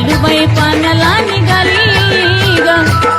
येलुबाई पाण्याला निघाली ग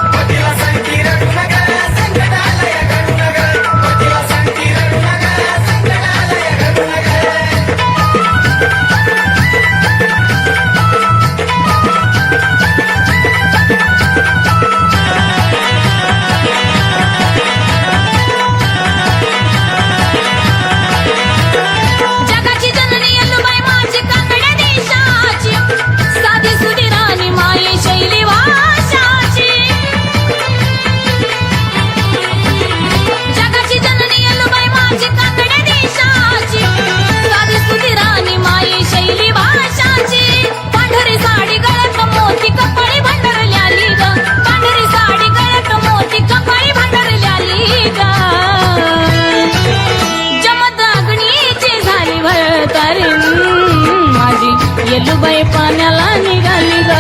येलुबाई पाण्याला निघाली ग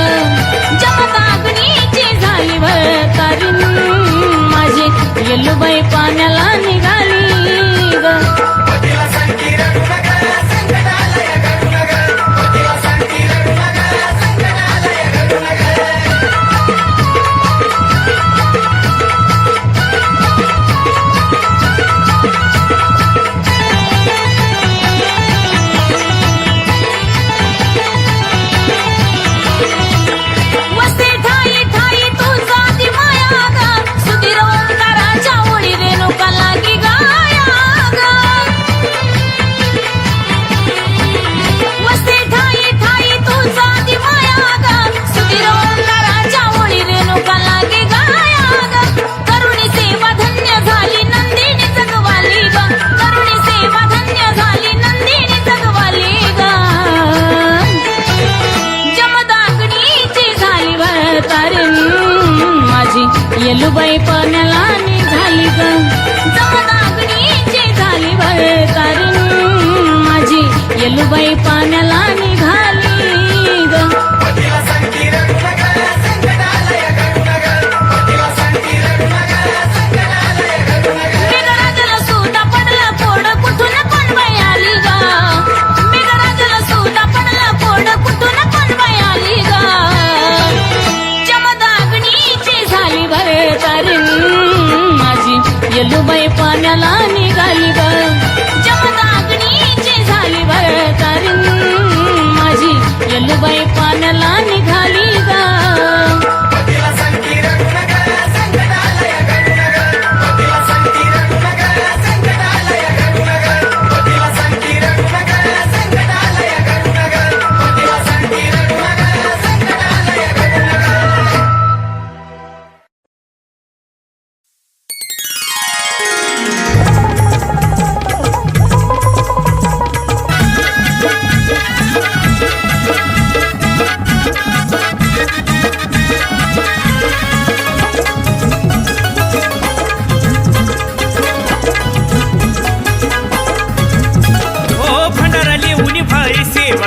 जमदाग्नीची झाली भरतारीण माझी येलुबाई पाण्याला निघाली ग येलुबाई पाण्याला निघाली ग जमदाग्नीची झाली भरतारीण माझी येलुबाई पाण्याला निघाली ग मेघराजाला सुद्धा पडला फोड कुठून कोण बाई आली ग मेघराजाला सुद्धा पडला फोड कुठून कोण बाई आली ग झाली भरतारीण माझी येलुबाई पाण्याला निघाली ग जमदाग्नीची झाली भरतारीण माझी येलुबाई पाण्याला निघाली ग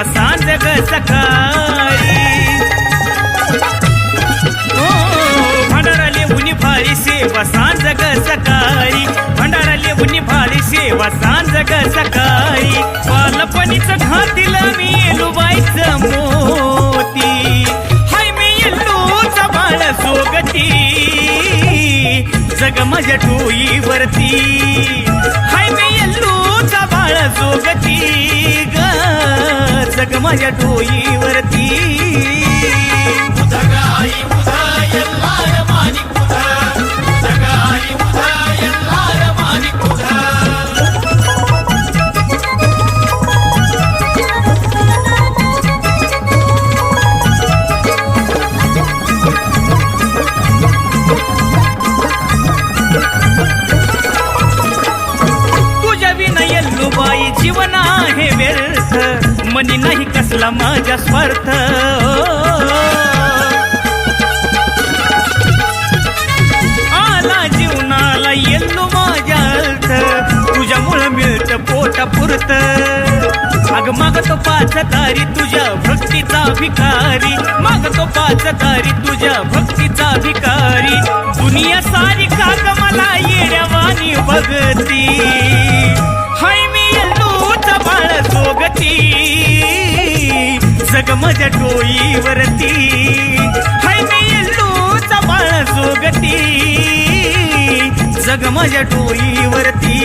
सांज ग सकाळी भंडाराले उनी भारी सेवा सांज ग सकाळी भंडाराले उनी भारी सेवा सांज ग सकाळी बालपणीच घातील मी येलुबाईचं मोती हाय मी येल्लूच बाळ सोगती जग माझ्या डोईवरती हाय मी येल्लूच बाळ सोगती ग जग माझ्या डोईवरती जगाई बुधा यल्लार मानिक बुधा जगाई बुधा यल्लार मानिक बुधा तुझ्या विना येल्लुबाई जीवन आहे व्यर्थ मनी नाही कसला माझा स्वार्थ आला जीवनाला येल्लू माझ्या अर्थ तुझ्यामुळं मिळतं पोटा पुरत अग मागतो पाच तारी तुझ्या भक्तीचा भिकारी मागतो पाच तारी तुझ्या भक्तीचा भिकारी दुनिया सारी काग मला येड्यावानी बघती हाय मी येल्लूच बाळ सोगती जग माझ्या डोईवरती हाय मी येल्लूचा बाळ जोगती जग माझ्या डोईवरती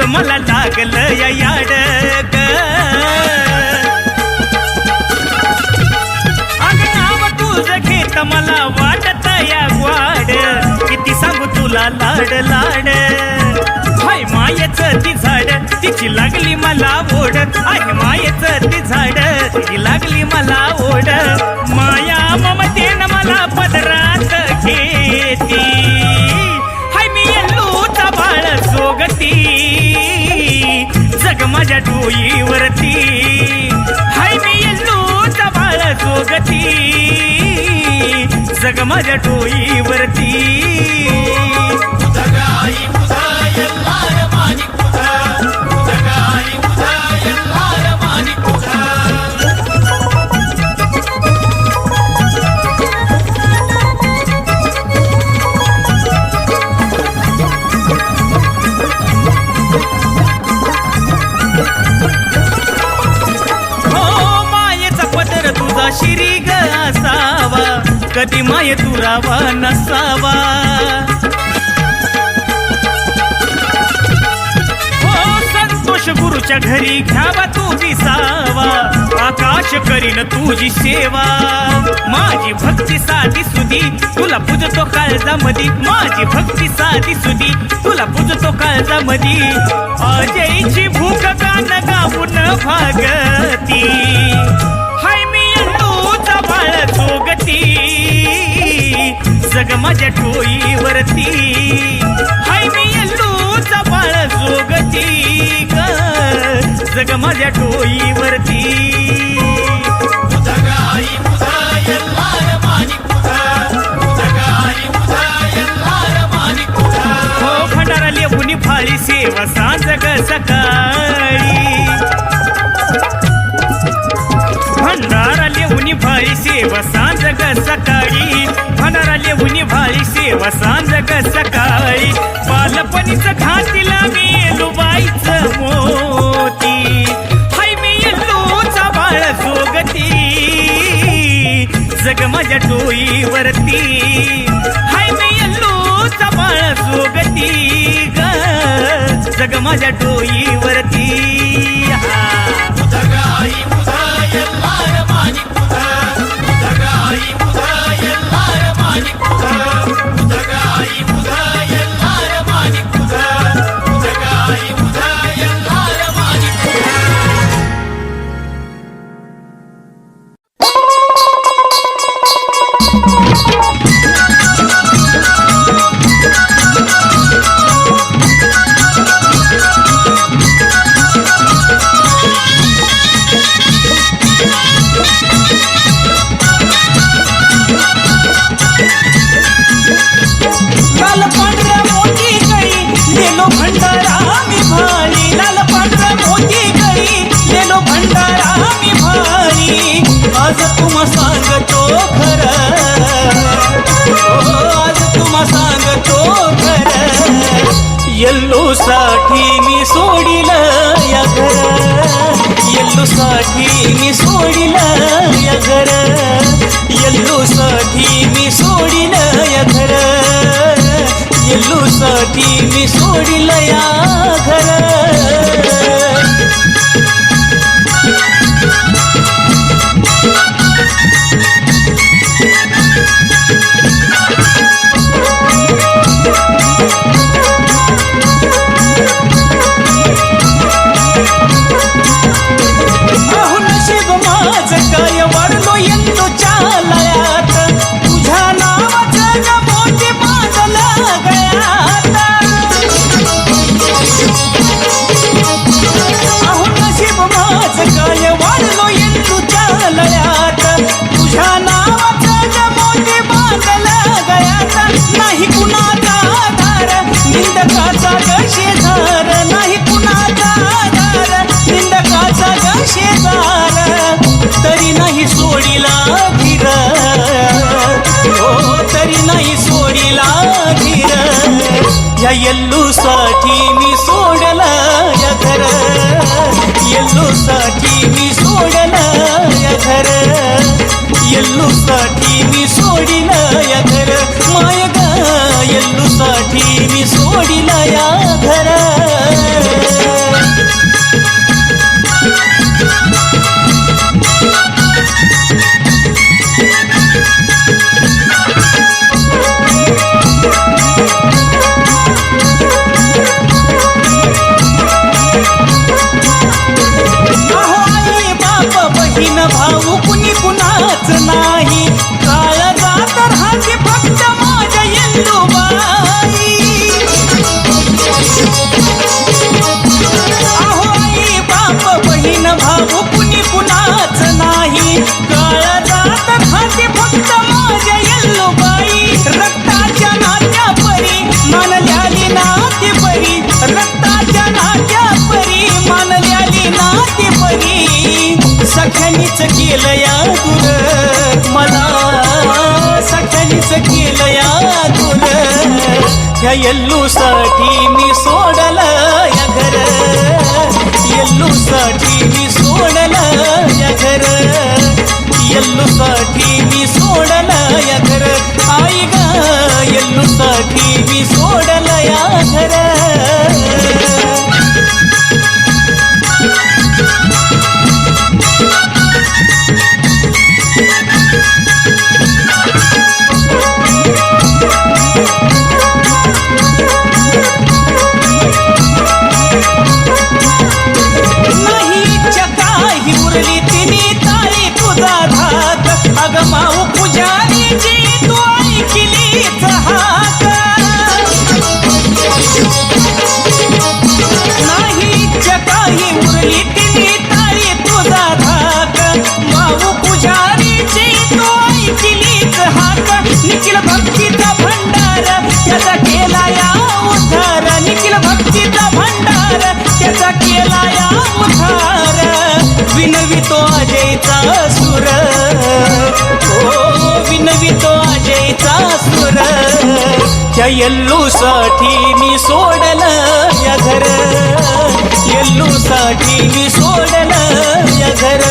मला लागलं या याड नाव तुझं घेत मला वाटत या वाड किती सांगू तुला लाड लाड हाय मायेचं ती झाड तिची लागली मला ओढ आहे मायेचं ती झाड तिची लागली मला ओढ माया ममतेनं मला पदरात घेती हाय मी येल्लूचा बाळ जोगती जग माझ्या डोईवरती हाय मी येल्लूचा बाळ जोगती जग माझ्या डोईवरती शिरी ग असावा कधी माय तुरावा नसावा हो संतोष गुरुच्या घरी घ्यावा तू दिसावा आकाश करीन तुझी सेवा माझी भक्ती साधी सुधी तुला पूजतो काळजामधी माझी भक्ती साधी सुधी तुला पूजतो काळजामधी अजयची भूक गान गाऊन भागती हाय मी येल्लूचा बाळ जोगती जग माझ्या डोईवरती हाय मी येल्लूचा बाळ जोगती ग जग माझ्या डोईवरती हो भंडारा लेऊन फाळी सेवा सांज ग सकाळी भंडारा लेऊन भाळी सेवा सांज ग सकाळी भंडारा लेऊन भाळी सेवा सांज ग सकाळी बालपणीच घातीला मी येलूबाईचं मोती हाय मी येल्लूचा बाळ जोगती जग माझ्या डोईवरती हाय मी येल्लूचा बाळ जोगती ग जग माझ्या डोईवरती आज तुम्हा सांगतो खरं येल्लू साठी मी सोडिल या घर येल्लू साठी मी सोडिल या घर येल्लू साठी मी सोडिल या घर येल्लू साठी मी सोडिल या घर काय वाढलो येल्लूच्या लयात तुझ्या नावाचं मोठी बांधला गयात अहो नशीब माझं काय निंदकाचा ग शेजार नाही कुणाचा आधार निंदकाचा ग शेजार तरी नाही सोडिला धीर हो तरी नाही सोडिला धीर या येल्लूसाठी मी सोडलं या घर येल्लूसाठी मी सोडलं या घर येल्लूसाठी मी सोडिलं या घर माय ग येल्लूसाठी मी सोडिलं या घर बहीण भाऊ कुणी कुणाच नाही काळजा तर हाती फक्त माझ्या येल्लूबाई अहो आई बाप बहीण भाऊ कुणी कुणाच नाही काळजा तर हाती फक्त माझ्या येल्लूबाई रक्ताच्या नात्या परी मानल्याली नाती परी रक्ताच्या नात्या परी मानल्याली नाती परी सख्यानीच केलं या तुर मला सख्यानीच केलं या तुर या येल्लूसाठी मी सोडलं या घर येल्लूसाठी मी सोडलं या घर येल्लूसाठी मी सोडलं या घर आई ग येल्लूसाठी मी सोडलं या घर माऊ पुजारीची तू ऐकलीच हाक नाहीच काही उरली तिने ताळी तुझा धाक माऊ पुजारीची तू ऐकलीच हाक निखिल भक्तीचा भंडार त्याचा केला या उद्धार निखिल भक्तीचा भंडार त्याचा केला या उद्धार विनवितो अजयचा सुर विनवितो अजयचा सुर त्या येल्लूसाठी मी सोडलं या घर येल्लूसाठी मी सोडलं या घर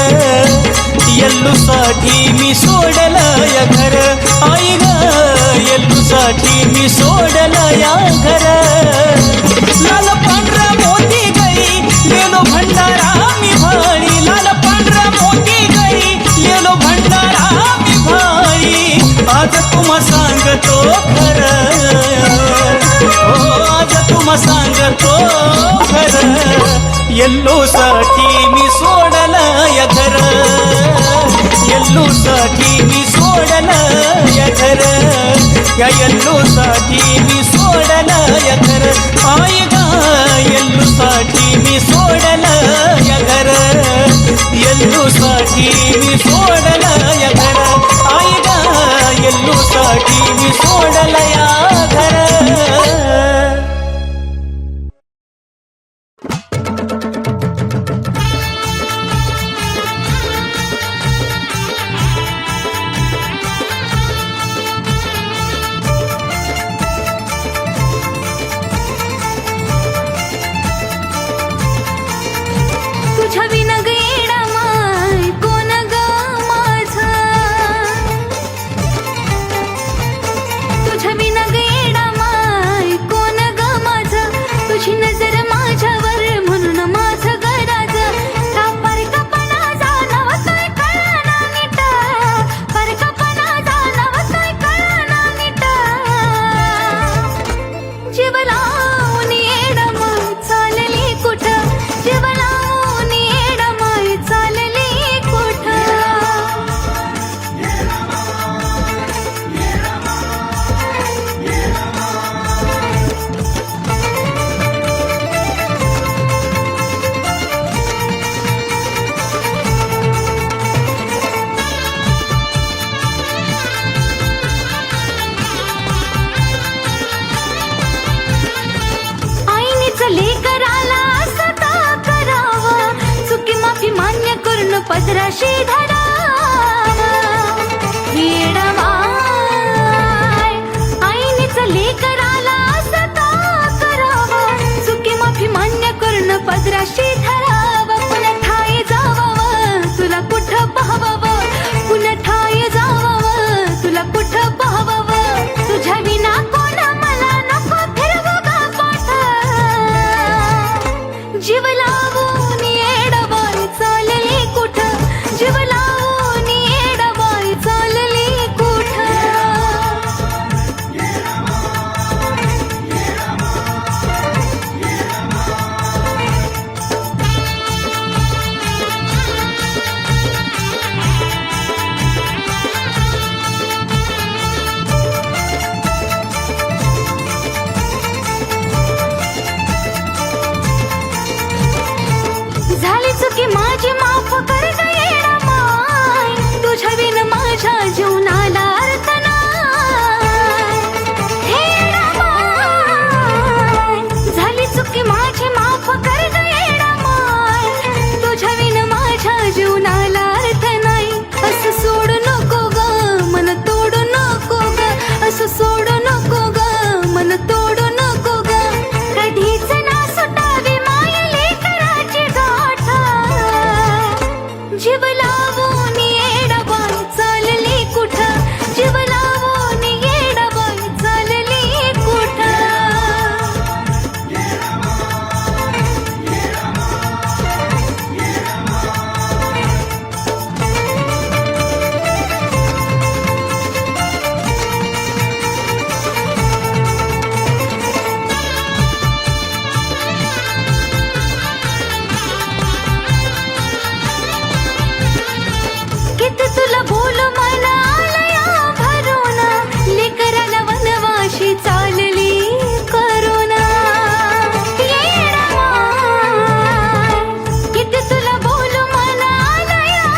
येल्लूसाठी मी सोडलं या घर आई ग येल्लूसाठी मी सोडलं या घर लाल पांढरा मोती गई गेलो भंडारा मी भाळी लाल पांढरा मोती गई गेलो भंडारा मी भाळी आज तुम्हा सांगतो खरं हो आज तुम्हा सांगतो खरं येल्लूसाठी मी सोडलं या घर येल्लूसाठी मी सोडलं या घर या येल्लूसाठी मी सोडलं या घर आई ग येल्लूसाठी मी सोडलं या घर येल्लूसाठी मी सोडलं या घर आई ग येल्लूसाठी मी सोडलं या घर तुझ्या विना गेडा माय कोण ग माझा तुझ्या विना पदराशी धराव येडमाय आईनेच लेकराला सता करावं चुकी माफी मान्य करून पदराशी धराव पुन्हा ठाई जावावं तुला कुठं पाहावं पुन्हा ठाई जावावं तुला कुठं पाहावं तुझ्या विना कोण मला नको फिरवू गा पाठ जीव लावून येडबाई चालली कुठं जीव लावून येडबाई चालली कुठं झाली चुकी माझी माफ कर ग येडमाय तुझ्या विन माझ्या जीवनाला अर्थ नाय हे येडमाय झाली चुकी माझी माफ कर ग येडमाय तुझ्या विन माझ्या जीवनाला अर्थ नाही असं सोडू नको ग मन तोडू नको ग असं सोडू नको ग मन तोडू नको ग कधीच ना सुटावी माया लेकराची गाठ जीव लावून येडबाई चालली कुठं जीव लावून येडबाई चालली कुठं किती तुला बोल मला आलया भरून लेकराला वनवाशी चालली करुणा येडमाय किती तुला बोल मला आलया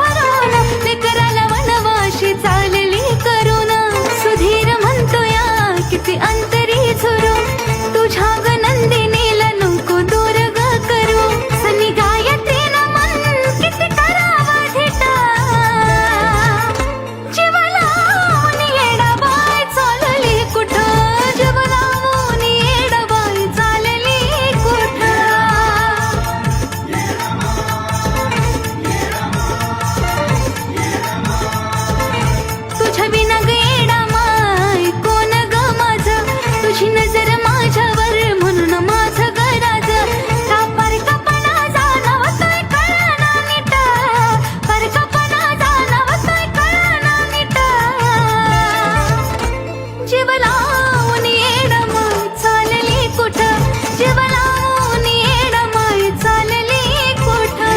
भरून लेकराला वनवाशी चालली करुणा सुधीर म्हणतोया किती अंतरी झुरून तुझ्या ग नंदिनीला नको दूर ग करू सनी गायत्रीनं मन किती करावं धिटा जीव लावून येडबाई चालली कुठं जीव लावून येडबाई चालली कुठं तुझ्या विना ग येडमाय कोण ग माझं तुझी नजर माझ्यावर म्हणून माझं गराज का परकापणा जाणवतोय कळना नीट परकापणा जाणवतोय कळना नीट जीव लावून येडमाय चालली कुठं जीव लावून येडमाय चालली कुठं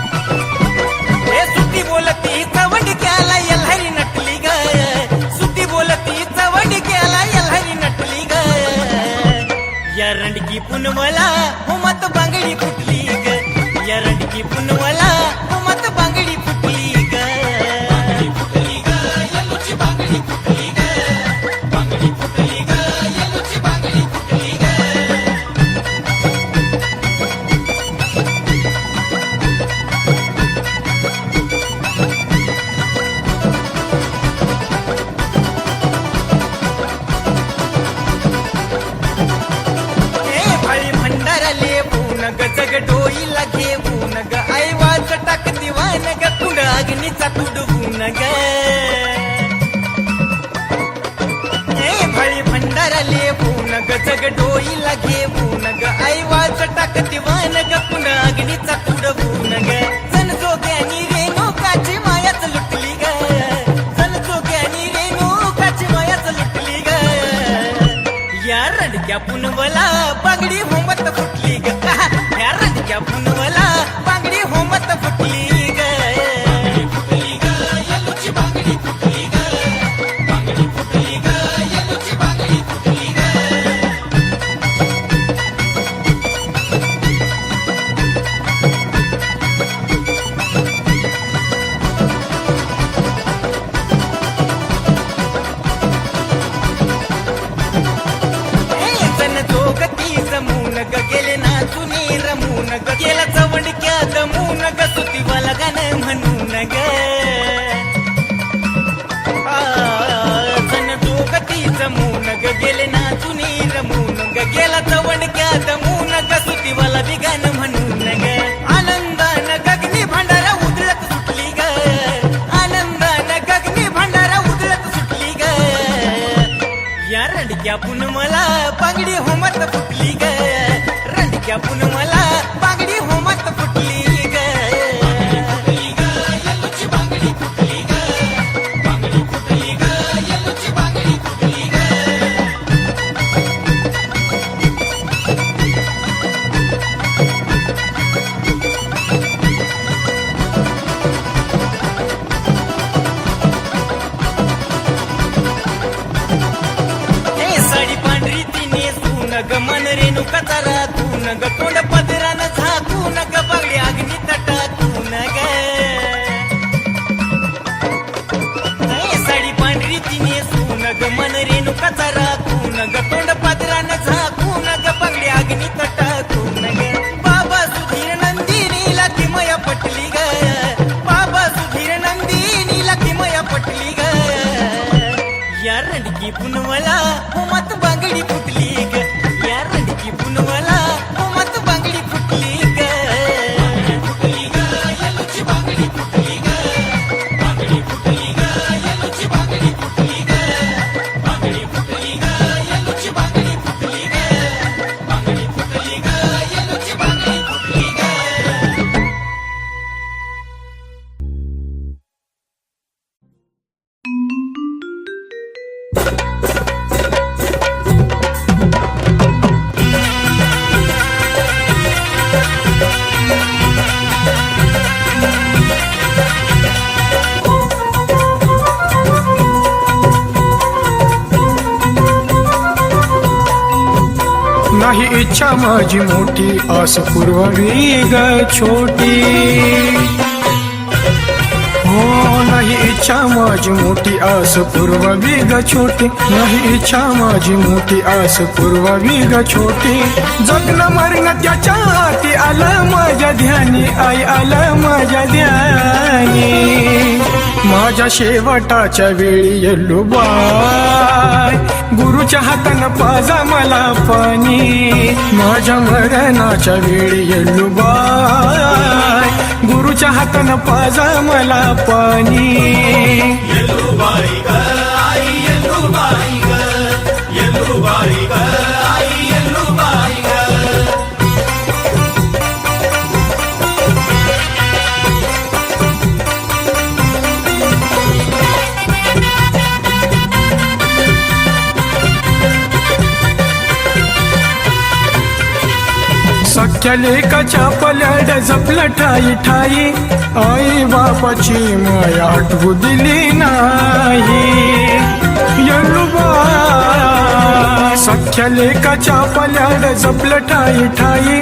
ए सुट्टी बोलती चवंड केला एल्हारी नटली ग सुट्टी बोलती चवंड केला एल्हारी नटली ग या रंडकी पुनवला हुमत बांगडी फुटली ग या रंडकी पुनवला हुमत बांगडी फुटली ग बांगडी फुटली ग येलूची बांगडी फुटली ग बांगडी फुटली ग येलूची बांगडी फुटली ग ए भाई भंडाराले पूनग जग डोईला घेऊन ग ऐवाच टाक दिवान ग कुड अग्नीचा तुडवून ग ए भाई भंडाराले पूनग जग डोईला घेऊन ग ऐवाच टाक दिवान ग कुड अग्नीचा तुडवून ग जण जोग्यानी रेणुकाची मायाच लुटली ग रंडक्या पुनवला बांगडी होमत फुटली ग या रंडक्या पुनवला बांगडी होमत फुटली ग फुटली ग येलूची बांगडी फुटली ग बांगडी फुटली ग येलूची बांगडी फुटली ग जमून ग गेले नाचुनी रमून ग गेला चवंडक्या दमून ग सुतीवाला गाणं म्हणून ग जण दोघती जमून ग गेले नाचुनी रमून ग गेला चवंडक्या दमून ग सुतीवाला बी गाणं म्हणून ग आनंदानं गगनी भांडारा उधळत सुटली ग आनंदानं गगनी भांडारा उधळत सुटली ग या रंडक्या पुनमला बांगडी होमत फुटली ग रंडक्या पुनमला बांगडी होमत फुटली ग फुटली ग येलूची बांगडी फुटली ग बांगडी फुटली ग येलूची बांगडी फुटली ग साडी पांढरी तिने सून ग मन रेणुकाचा रातून ग तोंड पदरानं झाकून ग बागडी अग्नी तटातून ग साडी पांढरी तिने सून ग मन रेणुकाचा रातून ग तोंड पदरानं झाकून ग बागडी अग्नी तटातून ग बाबा सुधीर नंदिनीला तिमया पटली ग बाबा सुधीर नंदिनीला तिमया पटली ग या रंडकी पुनवला होमत बांगडी फुटली ग या रंडकी पुनवला होमत बांगडी फुटली ग फुटली ग येलूची बांगडी फुटली ग बांगडी फुटली ग येलूची बांगडी फुटली ग बांगडी फुटली ग येलूची बांगडी फुटली ग बांगडी फुटली ग येलूची बांगडी फुटली ग नाही इच्छा माझी मोठी आस पुरवावी ग छोटी हो नाही इच्छा माझी मोठी आस पुरवावी ग छोटी नाही इच्छा माझी मोठी आस पुरवावी ग छोटी जगणं मरणं त्याच्या हाती आलं माझ्या ध्यानी आई आलं माझ्या ध्यानी माझ्या शेवटाच्या वेळी येल्लूबाई गुरुच्या हातानं पाजा मला पाणी माझ्या मरणाच्या वेळी येल्लूबाई गुरुच्या हातानं पाजा मला पाणी येल्लूबाई ग आई येल्लूबाई ग येल्लूबाई ग आई येल्लूबाई ग सख्या लेकाच्या पल्याड जपलं ठाई ठाई आई बापाची माया आठवू दिली नाही येल्लूबाई सख्या लेकाच्या पल्याड जपलं ठाई ठाई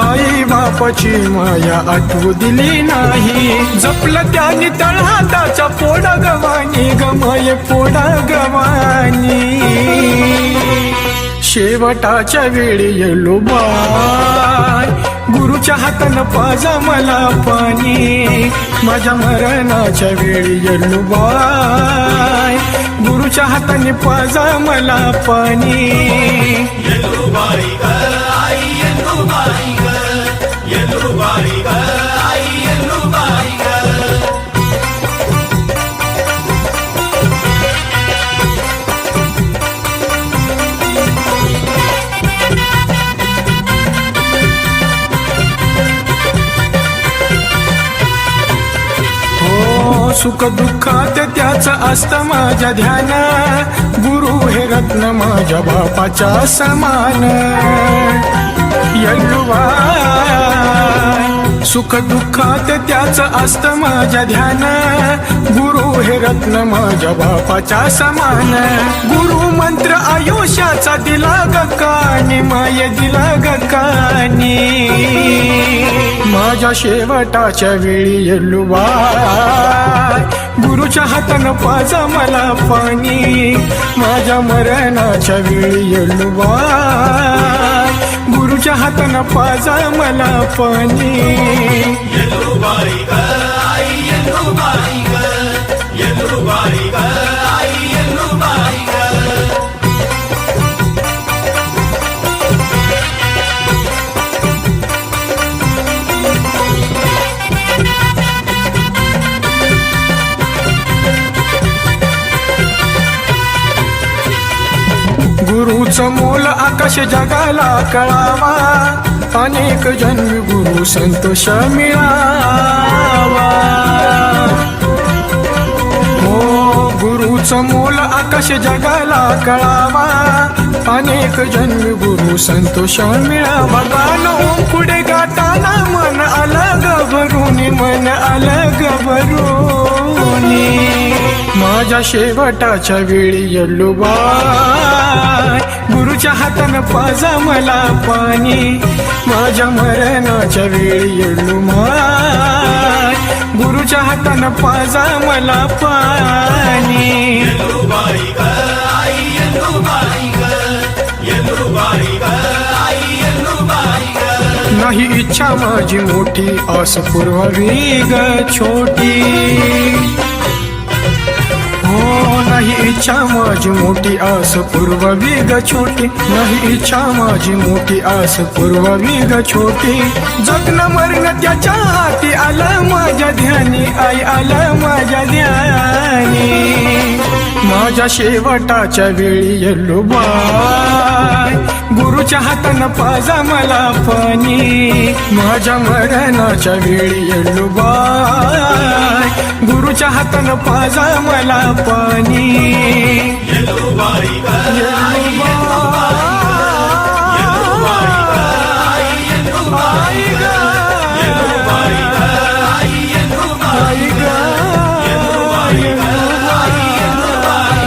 आई बापाची माया आठवू दिली नाही जपलं त्याने तळहाताच्या पोडा गवानी गमाये पोडा गवानी शेवटाच्या वेळी येल्लूबाई गुरुच्या हातानं पाजा मला पाणी माझ्या मरणाच्या वेळी येल्लूबाई गुरुच्या हाताने पाजा मला पाणी येल्लूबाई ग आई येल्लूबाई ग येल्लूबाई ग आई येल्लूबाई ग सुख दुःखात त्याच असत माझ्या ध्यान गुरु हे रत्न माझ्या बापाच्या समान येल्लुबाई सुख दुःखात त्याच असत माझ्या ध्यान गुरु हे रत्न माझ्या बापाच्या समान गुरु मंत्र आयुष्याचा दिला ग कानी माय दिला ग कानी माझ्या शेवटाच्या वेळी येल्लुबाई गुरुच्या हातानं पाजा मला पाणी माझ्या मरणाच्या वेळी येल्लुबाई गुरुच्या हातानं पाजा मला पाणी येल्लुबाई ग आई येल्लुबाई ग येल्लुबाई ग आई येल्लुबाई ग गुरुचं मोल आकाश जगाला कळावा अनेक जन्मी गुरु संतोष मिळावा हो गुरुचं मोल आकाश जगाला कळावा अनेक जन्मी गुरु संतोष मिळावा गाणं पुढे गाताना मन अलग भरून मन अलग भरून माझ्या शेवटाच्या वेळी येल्लुबाई गुरुच्या हातानं पाजा मला पाणी माझ्या मरणाच्या वेळी येल्लुबाई गुरुच्या हातानं पाजा मला पाणी येल्लुबाई ग आई येल्लुबाई ग येल्लुबाई ग आई येल्लुबाई ग नाही इच्छा माझी मोठी आस पुरवावी ग छोटी हो नाही इच्छा माझी मोठी आस पुरवावी ग छोटी नाही इच्छा माझी मोठी आस पुरवावी ग छोटी जगणं मरण त्याच्या हाती आलं माझ्या ध्यानी आई आलं माझ्या ध्यानी माझ्या शेवटाच्या वेळी येल्लुबाई गुरुच्या हातानं पाजा मला पाणी माझ्या मरणाच्या वेळी येल्लुबाई गुरुच्या हातानं पाजा मला पाणी येल्लुबाई ग आई येल्लुबाई ग आई येल्लुबाई ग येल्लुबाई ग आई येल्लुबाई ग येल्लुबाई ग आई येल्लुबाई ग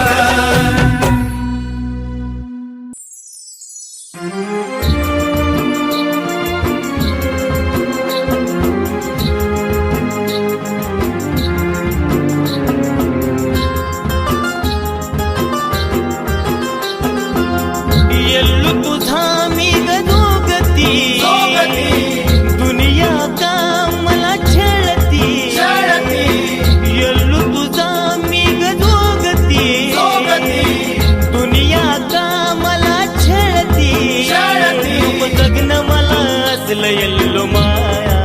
येल्लू तुझा मी गदोगती दुनिया का मला छळती येल्लू तुझा मी गदोगती दुनिया का मला छळती रूप जगणं मला असलं येल्लो माया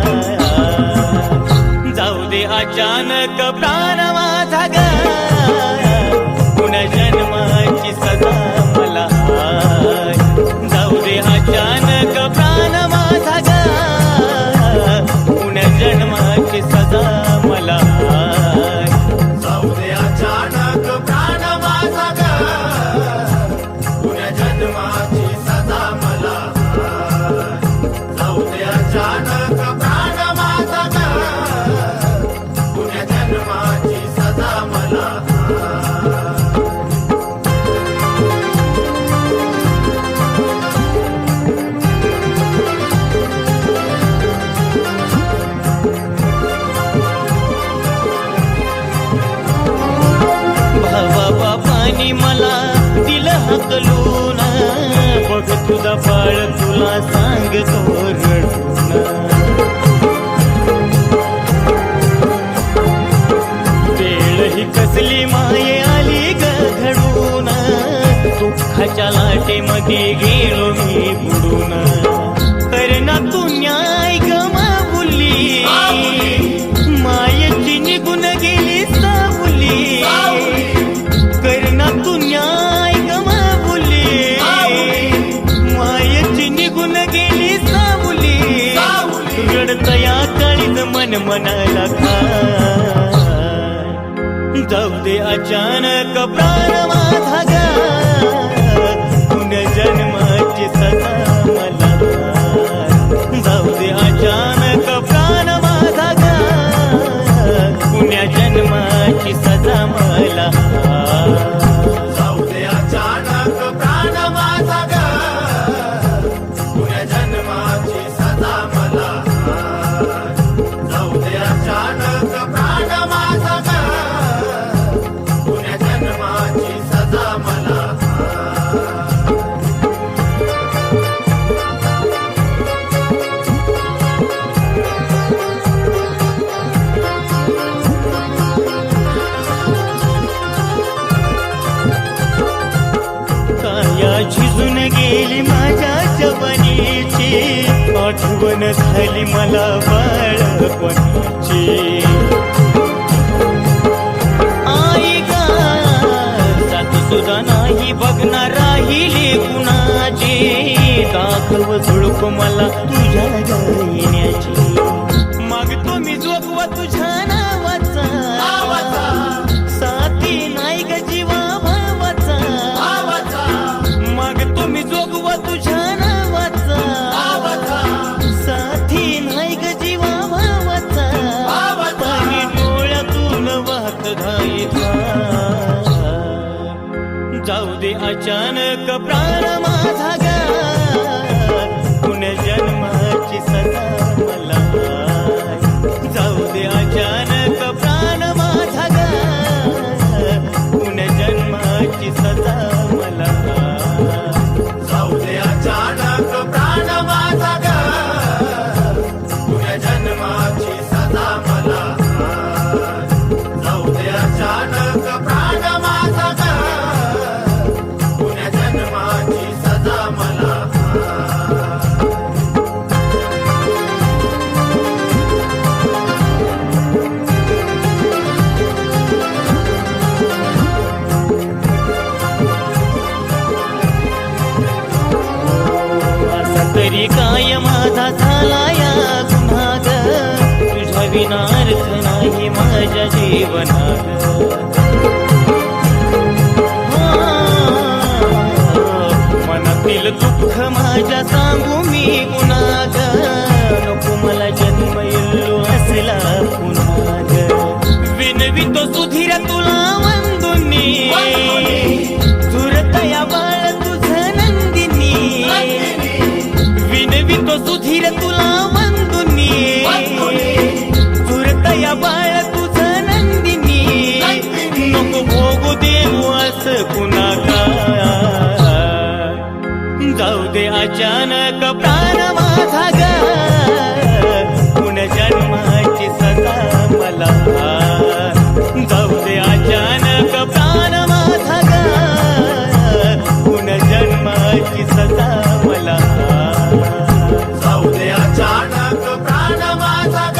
जाऊ दे अचानक प्राण माझा ग पुन्हा जन्माची सजा मला जाऊ दे अचानक प्राण माझा ग पुण्या जन्माची सजा मला जाऊ दे अचानक प्राण माझा ग पुण्या जन्माची सजा मला जाऊ दे अचानक प्राण माझा ग पुण्या जन्माची सजा मला भावा बापानी मला दिलं हकलून बघ तुझा बाळ तुला सांगतो रडून वेळ ही कसली माये आली ग घडून दुःखाच्या लाटेमध्ये गेलो मी बुडून करना तू न्याय गमा बोलली मायेची निघून गेली सावली करना तू न्याय गमा बोलली मायेची निघून गेली सावली रडतया काळीत मन मनाला खाय जाऊ दे अचानक प्राण माझा ग माया झिजून गेली माझ्या जवानीची, आठवण झाली मला बाळपणीची. आई गा साथ सुद्धा नाही बघणार राहिली कुणाची, दाखव झुळक मला तुझ्या गायण्याची. मागतो मी जोगवा तुझ्या नावाचा, साथी नाही ग जीवा भावाचा. मागतो मी जोगवा तुझ्या नावाचा, साथी नाही ग जीवा भावाचा. पाणी डोळ्यातून वाहत धाई धार, जाऊ दे अचानक प्राण माझा गा, पुनर्जन्माची सजा मला. जाऊ दे अचानक प्राण माझा गा, पुनर्जन्माची सजा मला. जाऊ दे अचानक प्राण माझा ग, तुझ्या जन्माची सजा मला. जाऊ दे अचानक प्राण माझा ग, तुझ्या जन्माची सजा मला. असा तरी काय माझा झाला या गुन्हा ग, तुझ्या विनार्थ नाही माझ्या जीवनात. मनातील दुःख माझ्या सांगू मी गुन्हा ग, नको मला जन्म येल्लो असला पुन्हा ग. विनवितो सुधीर तुला वंदुनी, झुरतया बाळ तुझं नंदिनी. विनवितो सुधीर तुला वंदुनी, झुरतया बाळ तुझं नंदिनी. नको भोगू देऊ असं पुन्हा काय, जाऊ दे अचानक प्राण माझा ग, पुनर्जन्माची सजा मला. जाऊ दे अचानक प्राण माझा ग, पुनर्जन्माची सजा मला. जाऊ दे अचानक प्राण माझा ग,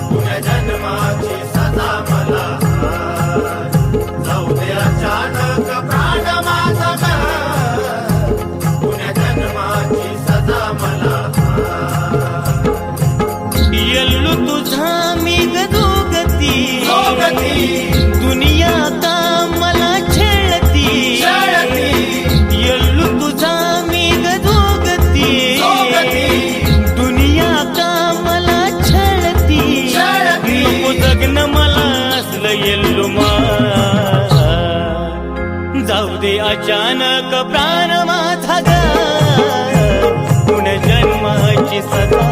तुझ्या जन्माची सजा मला. जाऊ दे अचानक प्राण माझा ग, तुझ्या जन्माची सजा मला. येल्लू तुझा मी गदोगती, दुनिया का मला छेळती. येल्लू तुझा मी गदोगती, दुनिया का मला छळती. नको जगन मला असलं येल्लू मा, जाऊ दे अचानक प्राण माझा ग, पुनर्जन्माची सजा